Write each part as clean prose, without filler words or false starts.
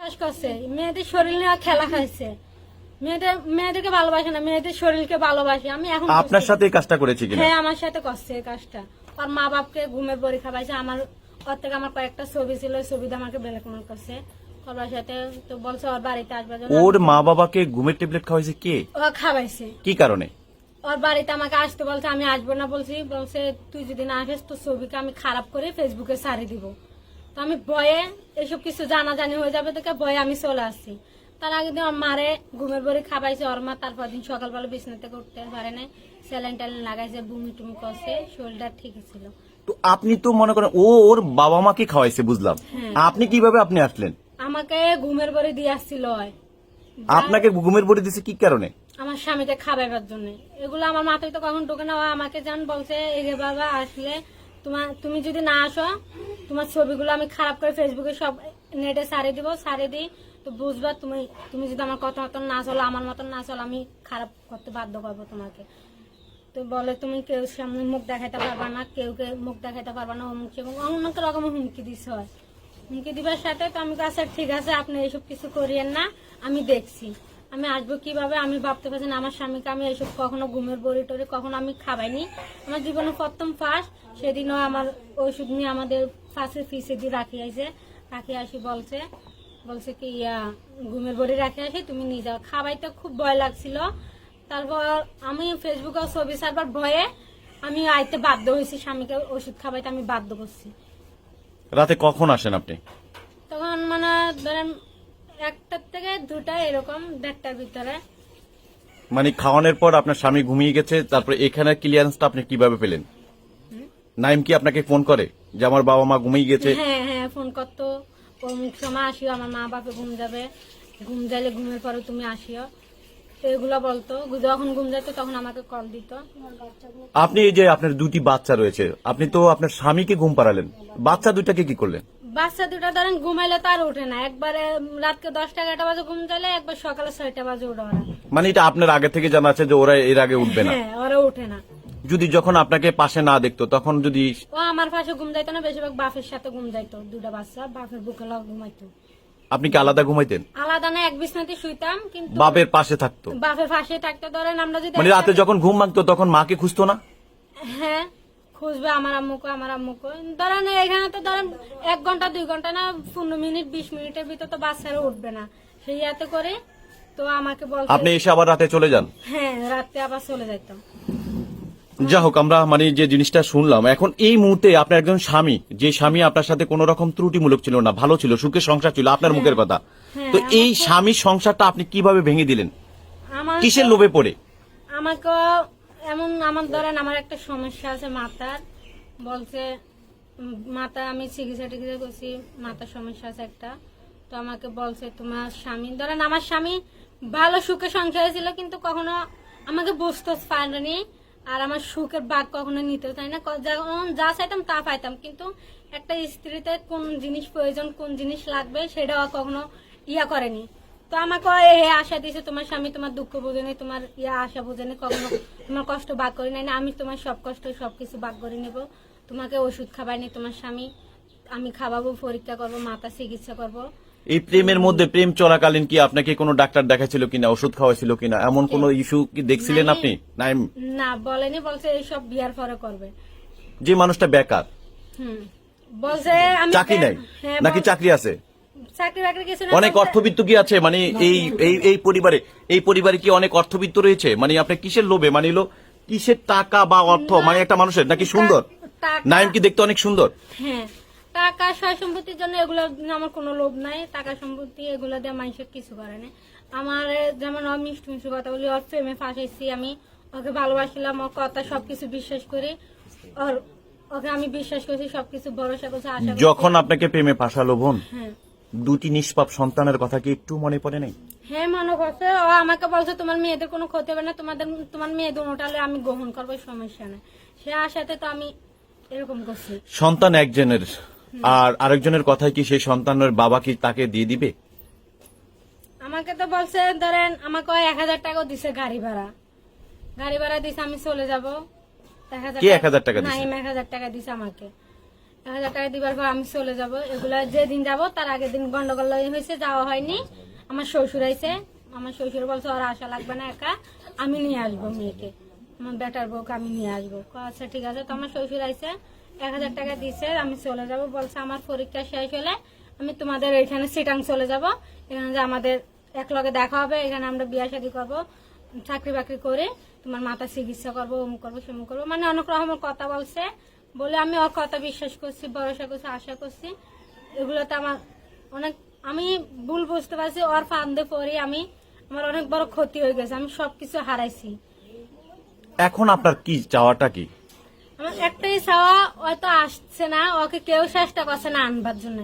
বিশ্বাস করছে মেয়েদের শরীর নিয়ে খেলা খাইছে, মেয়েদেরকে ভালোবাসে না, মেয়েদের শরীরকে ভালোবাসে। আমি এখন আপনার সাথে এই কাজটা করেছে কিনা? হ্যাঁ আমার সাথে করছে এই কাজটা। ওর মা বাপকে ঘুমের পরীক্ষা পাইছে, ওর থেকে আমার কয়েকটা ছবি ছিল, ওই ছবিতে আমাকে ব্ল্যাকমেল করছে। ওর সাথে তো বলছে ওর বাড়িতে আসবে। ওর মা বাবাকে ঘুমের ট্যাবলেট খাওয়াইছে কে? ও খাওয়াইছে। কি কারণে? ওর বাড়িতে আমাকে আসতে বলছে, আমি আসবো না বলছে তুই যদি না আসিস তোর ছবিকে আমি খারাপ করে ফেসবুকে ছাড়িয়ে দিব। তো আমি ভয়ে এসব কিছু জানাজানি হয়ে যাবে দেখে ভয়ে আমি চলে আসছি। তার আগে দিন ওর মারে ঘুমের পরে খাবাইছে ওর মা, তারপর দিন সকালবেলা বিছানাতে করতে পারে নাই, স্যালাইন ট্যালাইন লাগাইছে, বমি টুমি করছে, শরীরটা ঠিকই ছিল। তো আপনি তো মনে করেন ওর বাবা মাকে খাওয়াইছে বুঝলাম, আপনি কিভাবে আপনি আসলেন? আমাকে ঘুমের পরে দিয়ে আসছিল। আপনাকে ঘুমের বড়ি দিছে কি কারণে? আমার স্বামীকে খাওয়াইবার জন্য। এগুলো আমার মাথায় তো কখন ঢোকে না। ও আমাকে জান বলছে এই যে বাবা আসলে তুমি যদি না আসো তোমার ছবিগুলো আমি খারাপ করে ফেসবুকে সব নেটে ছাড়িয়ে দিব, ছাড়িয়ে দিই তো বুঝবা তুমি যদি আমার কথা মতন না চলো, আমার মতন না চলো, আমি খারাপ করতে বাধ্য করবো তোমাকে। তো বলে তুমি কেউ সামনে মুখ দেখাইতে পারবা না, কেউ মুখ দেখাইতে পারবা না, অমুক অনেক রকম হুমকি দিতে হয়। হুমকি দিবার সাথে তো আমি কাছে ঠিক আছে আপনি এইসব কিছু করিয়েন না, আমি দেখছি আমি আসবো কিভাবে। আমি ভাবতে পারছি না আমার স্বামীকে আমি এইসব কখনো ঘুমের বড়ি টড়ি কখনো আমি খাবাইনি। আমার জীবনে প্রথম ফার্স্ট সেদিনও আমার ওষুধ নিয়ে আমাদের ফার্স্টের ফিসে দিয়ে রাখি আসি বলছে কি ঘুমের বড়ি রাখি আসি তুমি নিয়ে যাও। খাবাইতে খুব ভয় লাগছিল। তারপর আমি ফেসবুকে ছবি ছাড়বার ভয়ে আমি আইতে বাধ্য হয়েছি, স্বামীকে ওষুধ খাবাইতে আমি বাধ্য করছি। রাতে কখন আসেন আপনি? তখন মানে ধরেন 1টার থেকে 2টা এরকম, 1:30টার ভিতরে। মানে খাওয়ানোর পর আপনার স্বামী ঘুমিয়ে গেছে, তারপরে এখানে ক্লিয়ারেন্সটা আপনি কিভাবে পেলেন? নাইম কি আপনাকে ফোন করে যে আমার বাবা মা ঘুমিয়ে গেছে? হ্যাঁ ফোন করতো, অমুক সময় আসিও, আমার মা বাপে ঘুম যাবে, ঘুম যাইলে ঘুমের পরে তুমি আসিও, তো এগুলো বলতো। যখন ঘুম যেত তখন আমাকে কল দিত। আপনি এই যে আপনার 2টি বাচ্চা রয়েছে, আপনি তো আপনার স্বামীকে ঘুম পাড়ালেন, বাচ্চা 2টাকে কি করলেন? বাচ্চা 2টা ধরেন ঘুমাইলে তো আর ওঠে না, একবারে রাতকে 10টা-11টা বাজে ঘুম যাইলে, একবার সকালে 6টা বাজে ওঠে ওরা। মানে এটা আপনার আগে থেকে জানা আছে যে ওরা এর আগে উঠবে না? হ্যাঁ ওরা ওঠে না। যদি যখন আপনাকে পাশে না দেখতো তখন যদি ও আমার পাশে ঘুম যাইতো না, বেশিরভাগ বাপের সাথে ঘুম যাইতো। 2টা বাচ্চা বাপের বুকে ঘুমাইতো। আপনি কি আলাদা ঘুমাইতেন? আলাদা না, এক বিছনাতে শুইতাম, কিন্তু বাপের পাশে থাকতো? বাপের পাশে থাকতো। ধরেন আমরা যদি মানে রাতে যখন ঘুম ভাঙতো তখন মাকে খুঁজতো না? হ্যাঁ খুঁজবে আমার আম্মুকে। ধরেন এখানে তো ধরেন 1 ঘন্টা 2 ঘন্টা না, 15 মিনিট 20 মিনিটের ভিতর তো বাচ্চারা উঠবে না, সেই ইয়াতে করে তো আমাকে বলতো। আপনি এসে আবার রাতে চলে যান? হ্যাঁ রাতে আবার চলে যাইতাম। যা হোক, আমরা মানে যে জিনিসটা শুনলাম, এখন এই মুহূর্তে আপনার একজন স্বামী, যে স্বামী আপনার সাথে কোন রকম ত্রুটিমূলক ছিল না, ভালো ছিল, সুখের সংসার ছিল, আপনার মুখের কথা, তো এই স্বামীর সংসারটা আপনি কিভাবে ভেঙে দিলেন? আমার কিসের লোভে পড়ে? আমাকে এমন, আমার ধরেন আমার একটা সমস্যা আছে মাথার, বলছে মাথা, আমি চিকিৎসা করছি, মাথার সমস্যা আছে একটা। তো আমাকে বলছে তোমার স্বামী, ধরেন আমার স্বামী ভালো সুখে সংসারে ছিল, কিন্তু কখনো আমাকে বুঝতে পারেনি, আর আমার সুখের ভাগ কখনো নিতে চাই না। যখন যা চাইতাম তা পাইতাম, কিন্তু একটা স্ত্রীতে কোন জিনিস প্রয়োজন, কোন জিনিস লাগবে সেটাও কখনো ইয়া করেনি। তো আমাকে আশা দিয়েছে তোমার স্বামী তোমার দুঃখ বোঝেনি, তোমার আশা বোঝেনি, কখনো তোমার কষ্ট ভাগ করে নাই না, আমি তোমার সব কষ্ট সবকিছু ভাগ করে নেব। তোমাকে ওষুধ খাবাইনি তোমার স্বামী, আমি খাওয়াবো, পরীক্ষা করবো, মাথা চিকিৎসা করবো। এই প্রেমের মধ্যে, প্রেম চলাকালীন কি আপনাকে কোনো ডাক্তার দেখাইছিল কিনা, ওষুধ খাওয়াইছিল কিনা, এমন কোন ইস্যু কি দেখছিলেন আপনি? না বলেনি, বলছে এইসব বিয়ার পরে করবে। যে মানুষটা বেকার, বলছে আমি চাকরি নাই নাকি চাকরি আছে, চাকরি বাকরি কিছু না, অনেক অর্থবিত্ত কি আছে, মানে এই পরিবারে কি অনেক অর্থবিত্ত রয়েছে? মানে আপনি কিসের লোভে, মানে কিসের টাকা বা অর্থ, মানে একটা মানুষের নাকি সুন্দর? নাইম কি দেখতে অনেক সুন্দর? হ্যাঁ টাকা সয় সম্পত্তির জন্য এগুলো আমার কোনো লোভ নাই। টাকা সম্পত্তি এগুলো দিয়ে মানুষের কিছু করে না। আমার যেমন মিষ্টি মিষ্টি কথা বলি, ওর প্রেমে ফাঁসাইছি আমি, ওকে ভালোবাসিলাম, ওর কথা সবকিছু বিশ্বাস করি, ওকে আমি বিশ্বাস করছি, সবকিছু ভরসা করছি, আশা করছি। যখন আপনাকে প্রেমে ফাঁসালো বোন, হ্যাঁ 2টি নিষ্পাপ সন্তানের কথা কি একটু মনে পড়ে নাই? হ্যাঁ মনে করছে। ও আমাকে বলছে তোমার মেয়েদের কোনো ক্ষতি হবে না, তোমার মেয়েদের ওঠালে আমি গ্রহণ করবো, সমস্যা নেই। সে আশাতে তো আমি এরকম করছি। সন্তান একজনের, আর আরেকজনের কথায় কি সেই সন্তানের বাবা কি তাকে দিয়ে দিবে? আমাকে তো বলছে ধরেন আমাকে 1000 টাকা দিছে গাড়ি ভাড়া দিছে, আমি চলে যাবো। কি 1000 টাকা দিছে? নাইম 1000 টাকা দিছে আমাকে। 1000 টাকা দিবার পর আমি চলে যাব। এগুলা যেদিন যাব তার আগের দিন গন্ডগোল হয়েছে, যাওয়া হয়নি। আমার শ্বশুর আইছে, আমার শ্বশুর বলছে ওর আশা লাগবে না, একা আমি নিয়ে আসবো মেয়েকে, আমার বেটার বউকে আমি নিয়ে আসবো। আচ্ছা ঠিক আছে। তো আমার শ্বশুর আইছে, 1000 টাকা দিছে, আমি চলে যাব। বলছে আমার পরীক্ষা শেষ হলে আমি তোমাদের এখানে সিটাং চলে যাব, এখানে যে আমাদের একলগে দেখা হবে, এখানে আমরা বিয়ে শাদী করবো, চাকরি বাকরি করে তোমার মাথা চিকিৎসা করবো, অমুক করবো সেমুক করবো, মানে অনেক রকমের কথা বলছে। বলে আমি ওর কথা বিশ্বাস করছি, ভরসা করছি, আশা করছি। এগুলোতে আমার অনেক, আমি ভুল বুঝতে পারছি, ওর ফান্দে পরে আমার অনেক বড় ক্ষতি হয়ে গেছে, আমি সবকিছু হারাইছি। এখন আপনার কি চাওয়াটা কি? আমার একটাই চাওয়া, হয়তো আসছে না, ওকে কেউ চেষ্টা করছে না আনবার জন্য।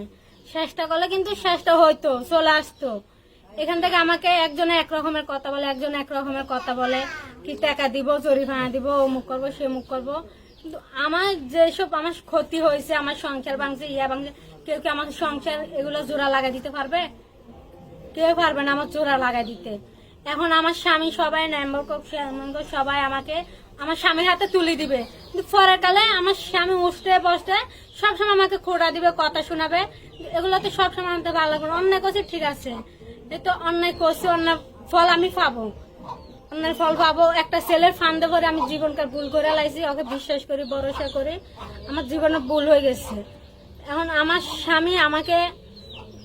চেষ্টা করলে কিন্তু চেষ্টা হয়তো চলে আসতো। এখান থেকে আমাকে একজনে এক রকমের কথা বলে, একজন এক রকমের কথা বলে, কি টাকা দিব, জরিমানা দিব, অমুক করবো সেমুক করবো। কিন্তু আমার যেসব আমার ক্ষতি হয়েছে, আমার সংসার ভাঙছে, ভাঙছে, কেউ কি আমার সংসার এগুলো জোড়া লাগাই দিতে পারবে? কেউ পারবে না আমার জোড়া লাগাই দিতে। এখন আমার স্বামী সবাই সবাই আমাকে আমার স্বামীর হাতে তুলে দিবে, কিন্তু পরের কালে আমার স্বামী উঠতে বসতে সবসময় আমাকে খোঁড়া দিবে, কথা শোনাবে। এগুলো তো সবসময় আমাকে ভালো লাগবে। অন্যায় করছে ঠিক আছে, এই তো অন্যায় করছে, অন্যায় ফল আমি পাবো, অন্যায় ফল পাবো। একটা ছেলের ফান্দে পরে আমি জীবনকার ভুল করে লাইছি, ওকে বিশ্বাস করি, ভরসা করি, আমার জীবনে ভুল হয়ে গেছে। এখন আমার স্বামী আমাকে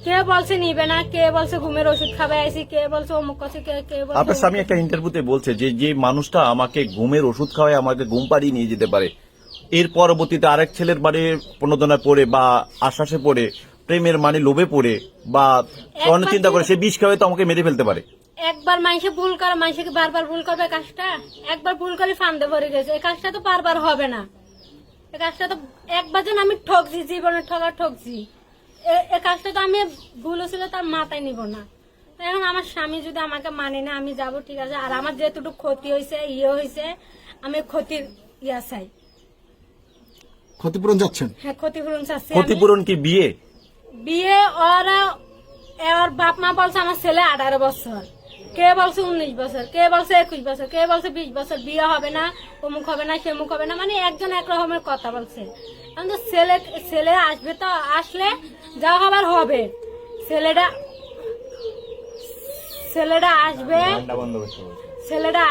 কে বলছে নিবে না, কে বলছে ঘুমের ওষুধ খাবে আইসি, কে বলছে অমুক করছে, কে বলছে। আপনার স্বামী একটা ইন্টারভিউতে বলছে যে যে মানুষটা আমাকে ঘুমের ওষুধ খাওয়ায় আমাকে ঘুম পাড়িয়ে নিয়ে যেতে পারে, এর পরবর্তীতে আরেক ছেলের বাড়ি প্রণোদনায় পড়ে বা আশ্বাসে পড়ে, প্রেমের মানে লোভে পড়ে বা অন্য চিন্তা করে সে বিষ খাওয়ায় তো আমাকে মেরে ফেলতে পারে। একবার মানুষে ভুল করে, মানুষকে বারবার ভুল করবে কাজটা? একবার ভুল করে ফান্দে ভরে গেছে, এই কাজটা তো বারবার হবে না। এই কাজটা তো একবার যেন আমি ঠকছি, জীবনে ঠকছি, এই কাজটা তো আমি ভুল হয়েছিল তার মাথায় নিব না। এখন আমার স্বামী যদি আমাকে মানে না, আমি যাব ঠিক আছে। আর আমার যেটুকু ক্ষতি হয়েছে হয়েছে, আমি ক্ষতির চাই, ক্ষতিপূরণ যাচ্ছেন? হ্যাঁ ক্ষতিপূরণ চাচ্ছি। আমি ক্ষতিপূরণ কি বিয়ে? বিয়ে ওর বাপ মা বলছে আমার ছেলে 18 বছর, কে বলছে 19 বছর, কে বলছে 21 বছর, কে বলছে 20 বছর, বিয়ে হবে না, অমুক হবে না, সেমুক হবে না, মানে একজন এক রকমের কথা বলছে। এখন তো ছেলে আসবে, তো আসলে যা হবার হবে। ছেলেটা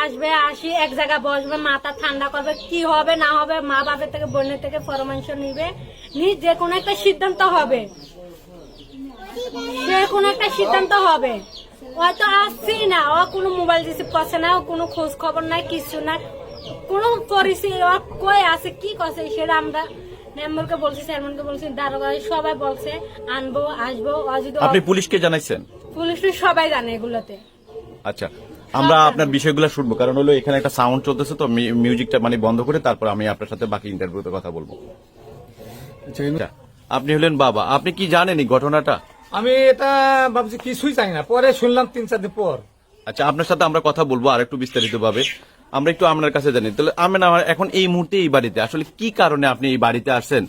আসবে, আসি এক জায়গায় বসবে, মাথা ঠান্ডা করবে, কি হবে না হবে, মা বাপের থেকে বোনের থেকে পরামর্শ নিবে, যে কোনো একটা সিদ্ধান্ত হবে, সে কোনো একটা সিদ্ধান্ত হবে। হয়তো আসছি না, ও কোনো মোবাইল রিসিভ করছে না, ও কোনো খোঁজ খবর নাই, কিছু না, কোনো পরিস্থিতি কই আছে কি করছে সেটা আমরা মেম্বারকে বলছি, চেয়ারম্যানকে বলছি, দারোগা সবাই বলছে আনবো, আসবো। আপনি পুলিশকে জানাইছেন? পুলিশ সবাই জানে এগুলোতে। আচ্ছা, আমরা আপনার বিষয়গুলো শুনবো, কারণ হলো এখানে একটা সাউন্ড চলতেছে, তো মিউজিকটা মানে বন্ধ করে তারপর আমি আপনার সাথে বাকি ইন্টারভিউতে কথা বলবো। আচ্ছা, আপনি হলেন বাবা, আপনি কি জানেন এই ঘটনাটা? আমি এটা ভাবছি কিছুই চাই না, পরে শুনলাম 3-4 দিন পর। আচ্ছা, আপনার সাথে আমরা কথা বলবো আর একটু বিস্তারিত ভাবে, আমরা একটু আপনার কাছে জানি। তাহলে আমার এখন এই মুহূর্তে এই বাড়িতে আসলে কি কারণে আপনি এই বাড়িতে আসছেন,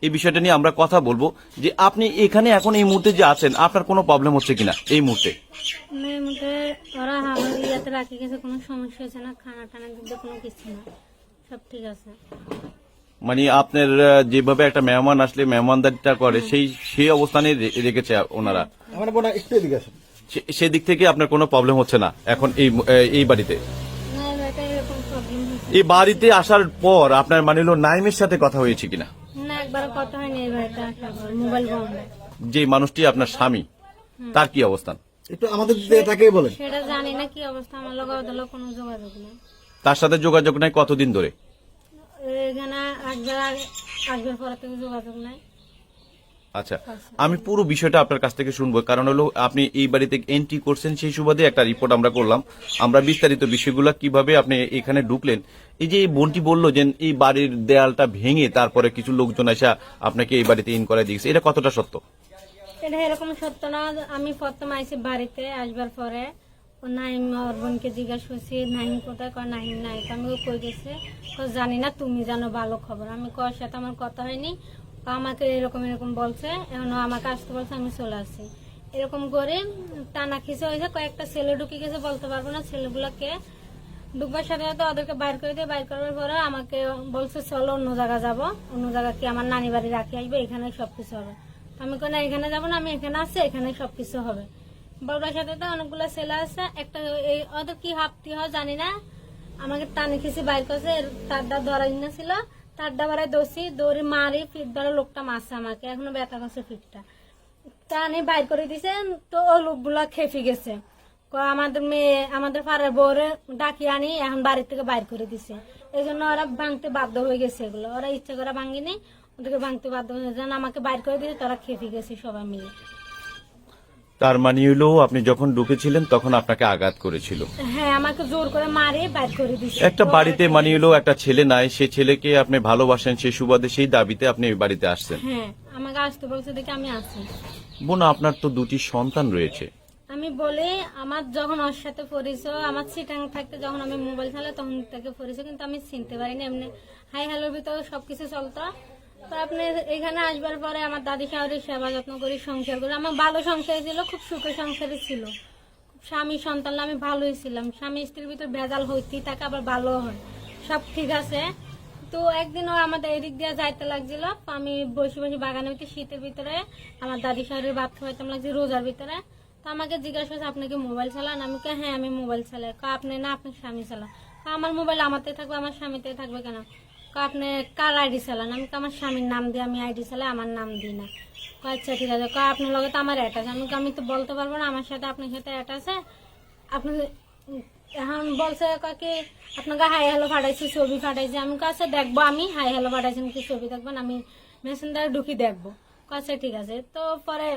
এই বিষয়টা নিয়ে আমরা কথা বলবো। যে আপনি এখানে এখন এই মুহূর্তে যে আছেন, আপনার কোনো প্রবলেম হচ্ছে কিনা এই মুহূর্তে? ওরা আমার ইয়াতে রাখি গেছে, কোনো সমস্যা হয়েছে না, খানা টানা দিতে কোনো কিছু না, সব ঠিক আছে। মানে আপনার যেভাবে একটা মেহমান আসলে মেহমানদারিটা করে সেই অবস্থানে রেখেছে ওনারা, আমার বোন একটু এদিকে আসেন। সেদিক থেকে আপনার কোনো প্রবলেম হচ্ছে না এখন এই বাড়িতে? না, এটা এরকম প্রবলেম হয়েছে এই বাড়িতে আসার পর আপনার মানে হলো নাইমের সাথে কথা হয়েছে কিনা? না, একবার কথা হয়নি। এই বাড়িতে আসার পর মোবাইল বন্ধ। যে মানুষটি আপনার স্বামী, তার কি অবস্থান একটু আমাদের তাকে বলেন। সেটা জানি না কি অবস্থা, আমার লোক ওদের কোনো যোগাযোগ নেই। তার সাথে যোগাযোগ নাই কতদিন ধরে? এখানে আসবার পর থেকে যোগাযোগ নাই। আচ্ছা, আমি পুরো বিষয়টা আপনার কাছ থেকে শুনবো, কারণ হলো আপনি এই বাড়িতে এন্ট্রি করছেন, সেই সুবাদে একটা রিপোর্ট আমরা করলাম। আমরা বিস্তারিত বিষয়গুলো কিভাবে আপনি এখানে ঢুকলেন, এই যে এই বোনটি বললো যে এই বাড়ির দেয়ালটা ভেঙে তারপরে কিছু লোকজন এসে আপনাকে এই বাড়িতে ইন করে দিয়েছে, এটা কতটা সত্য? এটা এরকম সত্য না। আমি প্রথম আইসি বাড়িতে, আসবার পরে ও নাইম ওর বোনকে জিজ্ঞাসা করছি নাইম কোথায়, কয় নাইম নাই। আমি কই গেছে, জানি না, তুমি জানো ভালো খবর। আমি কর সাথে আমার কথা হয়নি, আমাকে এরকম বলছে, এখন আমাকে আসতে বলছে, আমি চলে আসছি। এরকম করে টানা খিচে হয়েছে, কয়েকটা ছেলে ঢুকে গেছে, বলতে পারবো না ছেলেগুলোকে। ঢুকবার সাথে সাথে ওদেরকে বাইর করে দিয়ে, বাইর করার পরে আমাকে বলছে চলো অন্য জায়গা যাবো, অন্য জায়গা কি আমার নানি বাড়ি রাখি আসবে, এখানে সবকিছু হবে। আমি কোনো এখানে যাবো না, আমি এখানে আসছি, এখানে সবকিছু হবে। বলবার সাথে তো অনেকগুলো ছেলে আছে, একটা এই ওদের কি হাফতি হয় জানি না, আমাকে টানি খিসি বাইর করছে, তারটা ধরাই না ছিল, তারটা বাড়ায় দোষী দৌড়ি মারি, ফিট ধরে লোকটা মারছে আমাকে, এখনো ব্যথা করছে ফিটটা। টানি বাইর করে দিছে, তো ও লোকগুলা খেপে গেছে, আমাদের মেয়ে আমাদের পাড়ার বউরে ডাকি আনি এখন বাড়ির থেকে বাইর করে দিছে। এই জন্য ওরা ভাঙতে বাধ্য হয়ে গেছে, এগুলো ওরা ইচ্ছা করে ভাঙিনি, ওদেরকে ভাঙতে বাধ্য হয়ে যেন আমাকে বাইর করে দিয়েছে, তারা খেপে গেছে সবাই মিলে। তার মানে হলো আপনি যখন ঢুকেছিলেন তখন আপনাকে আঘাত করেছিল। হ্যাঁ, আমাকে জোর করে মারি বাইর করে দিছে। একটা বাড়িতে মানে হলো একটা ছেলে নাই, সেই ছেলেকে আপনি ভালোবাসেন, সেই সুবাদে সেই দাবিতে আপনি এই বাড়িতে আসছেন। হ্যাঁ, আমাকে আসতে বলছে দেখে আমি আসি। বোন, আপনার তো দুটি সন্তান রয়েছে। আমি বলি আমার যখন ওর সাথে পরিচয়, আমার চিটাং থাকতে যখন আমি মোবাইল চালাই তখন তাকে পরিচয়, কিন্তু আমি চিনতে পারিনি, এমনি হাই হ্যালোর ভিতরে সবকিছু চলতো। তো আপনি এখানে আসবার পরে আমার দাদি শাশুড়ির সেবা যত্ন করি, সংসার করি, আমার ভালো সংসার ছিল, খুব সুখের সংসারই ছিল, স্বামী সন্তান আমি ভালোই ছিলাম। স্বামী স্ত্রীর ভিতর ভেজাল হইতেই থাকে, আবার ভালো হয়, সব ঠিক আছে। তো একদিন ও আমাদের এদিক দিয়ে যাইতে লাগছিল, আমি বসে বসে বাগানে হইতে শীতের ভিতরে আমার দাদি শাশুড়ির ভাত খাওয়াইতাম লাগছে রোজার ভিতরে। তো আমাকে জিজ্ঞাসা করছে আপনি কি মোবাইল চালান? আমি কে হ্যাঁ আমি মোবাইল চালাই। আপনি না আপনার স্বামী চালান। আমার মোবাইল আমারতে থাকবে, আমার স্বামীতে থাকবে কেন? আপনি কার আইডি চালান? আমি আমার স্বামীর নাম দিয়ে আমি আইডি চালাই, আমার নাম দিই না। আচ্ছা ঠিক আছে, আপনার লগে তো আমার অ্যাড আছে। আমি তো বলতে পারবো না আমার সাথে আপনার সাথে অ্যাড আছে। আপনি এখন বলছে কি আপনাকে হাই হ্যালো ফাটাইছি, ছবি ফাটাইছি। আমি কাছে দেখবো, আমি হাই হ্যালো ফাটাইছেন কি ছবি দেখবেন, আমি মেসেঞ্জারে ঢুকি দেখবো। আচ্ছা ঠিক আছে। তো পরে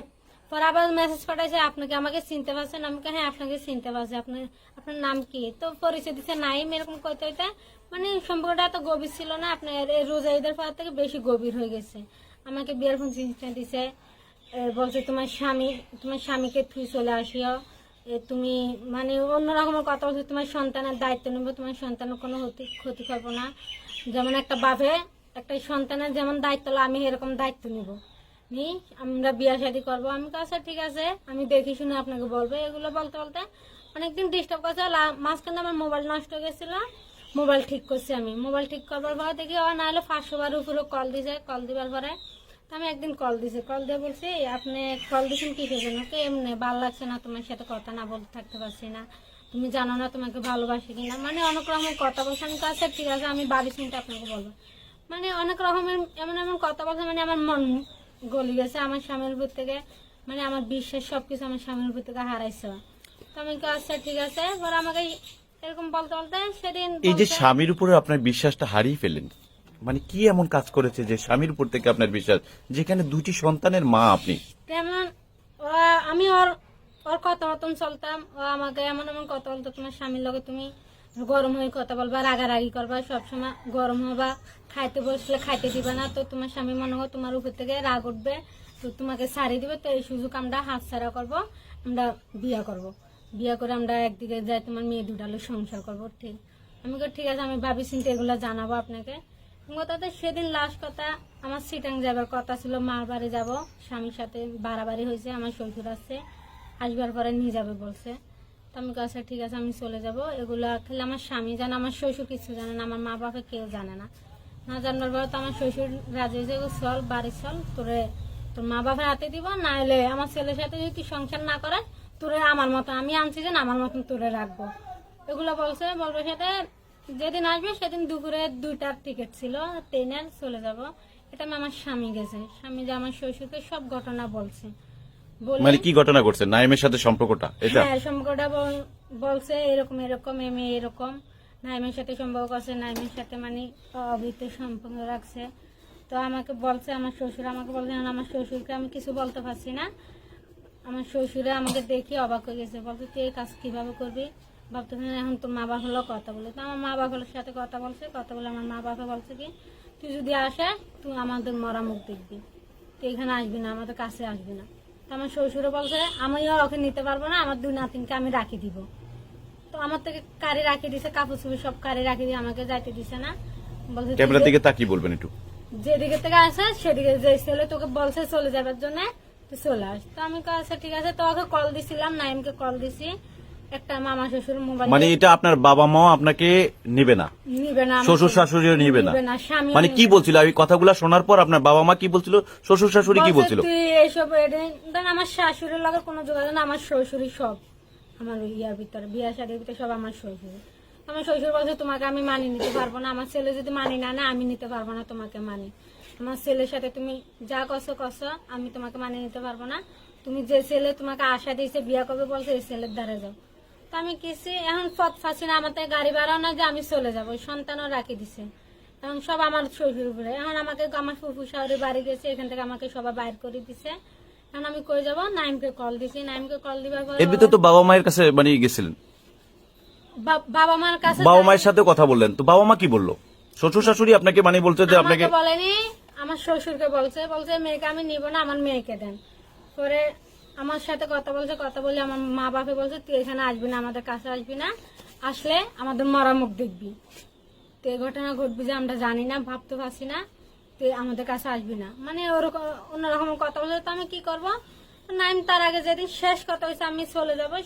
আবার মেসেজ পাঠাইছে আপনাকে আমাকে চিনতে পারছেন? আমি হ্যাঁ আপনাকে চিনতে পারছি। আপনার নাম কি? তো পরিচয় দিচ্ছে নাইম, এরকম কইতে হইতে মানে সম্পর্কটা এত গভীর ছিল না, আপনার রোজা ঈদের পর থেকে বেশি গভীর হয়ে গেছে। আমাকে বিয়ের ফোন চিন্তা দিছে, বলছে তোমার স্বামীকে তুই চলে আসিও, তুমি মানে অন্যরকমের কথা বলছে, তোমার সন্তানের দায়িত্ব নেবো, তোমার সন্তানের কোনো ক্ষতি করবো না। যেমন একটা বাপে একটা সন্তানের যেমন দায়িত্ব হলো, আমি এরকম দায়িত্ব নেব, আমরা বিয়ে শাদী করবো। আমি কাছে ঠিক আছে, আমি দেখি শুনে আপনাকে বলবো। এগুলো বলতে বলতে অনেকদিন ডিস্টার্ব করছে। মাঝখানে আমার মোবাইল নষ্ট হয়ে গেছিল, মোবাইল ঠিক করছি। আমি মোবাইল ঠিক করবার পরে দেখি ও না হলে 500 বার উপরে কল দিছে। কল দিবার পরে আমি একদিন কল দিয়ে বলছি আপনি কল দিচ্ছেন কিসের জন্য? এমনি ভালো লাগছে না, তোমার সাথে কথা না বলতে থাকতে পারছি না, তুমি জানো না তোমাকে ভালোবাসি কিনা, মানে অনেক রকমের কথা বলছে। আমি কাছে ঠিক আছে আমি বাড়ি শুনতে আপনাকে বলবো, মানে অনেক রকমের এমন কথা বলছে, মানে আমার মন গলি গেছে আমার স্বামীর উপর থেকে, মানে আমার বিশ্বাস সবকিছু আমার স্বামীর উপর থেকে হারাইছে। তো আমি আচ্ছা ঠিক আছে। পরে আমাকে এরকম বলতে বলতে সেদিন এই যে স্বামীর উপরে আপনার বিশ্বাসটা হারিয়ে ফেলেন, মানে কি এমন কাজ করেছে যে স্বামীর উপর থেকে আপনার বিশ্বাস, যেখানে দুটি সন্তানের মা আপনি? তেমন আমি ওর কথা মতন চলতাম, ও আমাকে এমন কথা বলতো, তোমার স্বামীর লগে তুমি গরম হয়ে কথা বলবা, রাগারাগি করবা, সবসময় গরম হবা, খাইতে বসলে খাইতে দিবা না, তো তোমার স্বামী মনে হয় তোমার উপর থেকে রাগ উঠবে, তো তোমাকে ছাড়িয়ে দিবে। তো এই সুযোগ আমরা হাত ছাড়া করবো, আমরা বিয়া করে আমরা একদিকে যাই তোমার মেয়ে দুটালে সংসার করবো। ঠিক আমি ঠিক আছে, আমি ভাবি চিন্তা এগুলো জানাবো আপনাকে। কথাতে সেদিন লাস্ট কথা, আমার সিটাং যাবার কথা ছিল, মার বাড়ি যাবো, স্বামীর সাথে বাড়াবাড়ি হয়েছে, আমার শ্বশুর আসছে, আসবার পরে নিয়ে যাবে বলছে। তো আমি কাছে ঠিক আছে আমি চলে যাব। এগুলা খেলে আমার স্বামী জানে, আমার শ্বশুর কিছু জানে না, আমার মা বাবা কেউ জানে না। না জানবার পরে তো আমার শ্বশুর রাজি হয়েছে, চল বাড়ি চল, তোর মা বাবার হাতে দিব, না হলে আমার ছেলের সাথে যদি তুই সংসার না করে তোরে আমার মতন আমি আনছি যে আমার মতন তোরে রাখবো। এগুলো বলছে। বলবার সাথে যেদিন আসবে সেদিন দুপুরে 2টার টিকিট ছিল ট্রেনের, চলে যাব। এটা আমার স্বামী গেছে, স্বামী যে আমার শ্বশুরকে সব ঘটনা বলছে। মানে কি ঘটনা করছে? নাইমের সাথে সম্পর্কটা এটা? হ্যাঁ, সম্পর্কটা বলছে এরকম এরকম নাইমের সাথে সম্পর্ক আছে, নাইমের সাথে মানে অবৈধ সম্পর্ক রাখছে। তো আমাকে বলছে, আমার শ্বশুর আমাকে বলছে, আমার শ্বশুরকে আমি কিছু বলতে পারছি না। আমার শ্বশুরে আমাকে দেখে অবাক হয়ে গেছে, বলছে তুই এই কাজ কিভাবে করবি, ভাবতেছি না। এখন তোর মা বাবা হলো কথা বলে, তো আমার মা বাবার সাথে কথা বলে আমার মা বাবা বলছে কি তুই যদি আসে তুই আমাদের মরা মুখ দেখবি, তুই এখানে আসবি না, আমাদের কাছে আসবি না। তো আমার শ্বশুরে বলছে আমিও ওকে নিতে পারবো না, আমার 2 নাতিনকে আমি রাখি দিব। তো আমার থেকে কারি রাখি দিছে, কাপড় চুপড় সব কারি রাখি দিয়ে আমাকে যাইতে দিছে না। বলছে ক্যামেরার দিকে তাকিয়ে বলবেন একটু। যেদিকে থেকে আসে সেদিকে যে ছেলে তোকে বলছে চলে যাবার জন্য তুই চলে আস। তো আমি কাছে ঠিক আছে, তো ওকে কল দিছিলাম, নাইমকে কল দিছি। একটা মামা শ্বশুর মোবাইল মানে এটা আপনার বাবা মাও আপনাকে নেবে না, নিবে না, শ্বশুর শাশুড়িও নিবে না। স্বামী মানে কি বলছিল এই কথাগুলো শোনার পর আপনার বাবা মা কি বলছিল, শ্বশুর শাশুড়ি কি বলছিল? তুই এইসব দেন, আমার শাশুড়ির লগে কোনো যোগাযোগ না, আমার শ্বশুরই সব আমার ইয়ার ভিতরে, বিয়া শাড়ির ভিতরে সব আমার শ্বশুর। আমার শ্বশুর বলছে তোমাকে আমি মানি নিতে পারবো না, আমার ছেলে যদি মানি না না আমি নিতে পারবো না তোমাকে মানি, আমার ছেলের সাথে তুমি যা কছো কছো, আমি তোমাকে মানি নিতে পারবো না, তুমি যে ছেলে তোমাকে আশা দিয়েছে বিয়া করবে বলছে এই ছেলের দ্বারা যাও। তো আমি কিছু এখন পথ ফাঁসি না, আমার তো গাড়ি ভাড়াও না যে আমি চলে যাবো, সন্তানও রাখি দিছে, এখন সব আমার শ্বশুর উপরে। এখন আমাকে আমার ফুফু শাশুড়ি বাড়ি গেছে, এখান থেকে আমাকে সবাই বাইর করে দিছে। এখন আমি কই যাবো, নাইমকে কল দিছি, নাইমকে কল দিবার পর এর ভিতরে তো বাবা মায়ের কাছে মানে গেছিলেন, বাবা মার কাছে বাবা মায়ের সাথে কথা বললেন, তো বাবা মা কি বললো? শ্বশুর শাশুড়ি আপনাকে মানে বলছে যে আপনাকে আমাকে বলেনি, আমার শ্বশুরকে বলছে, বলছে মেয়েকে আমি নিব না, আমার মেয়েকে দেন। পরে আমার সাথে কথা বলছে, কথা বলে আমার মা বাপে বলছে তুই এখানে আসবি না, আমাদের কাছে আসবি না, আসলে আমাদের মরা মুখ দেখবি। তো এই ঘটনা ঘটবি যে আমরা জানি না, ভাবতে পারছি না, তুই আমাদের কাছে আসবি না, মানে ওরকম অন্যরকম কথা বলছে। তো আমি কি করবো, নাইম তার আগে যেদিন শেষ কথা হয়েছে আমি চলে যাবো,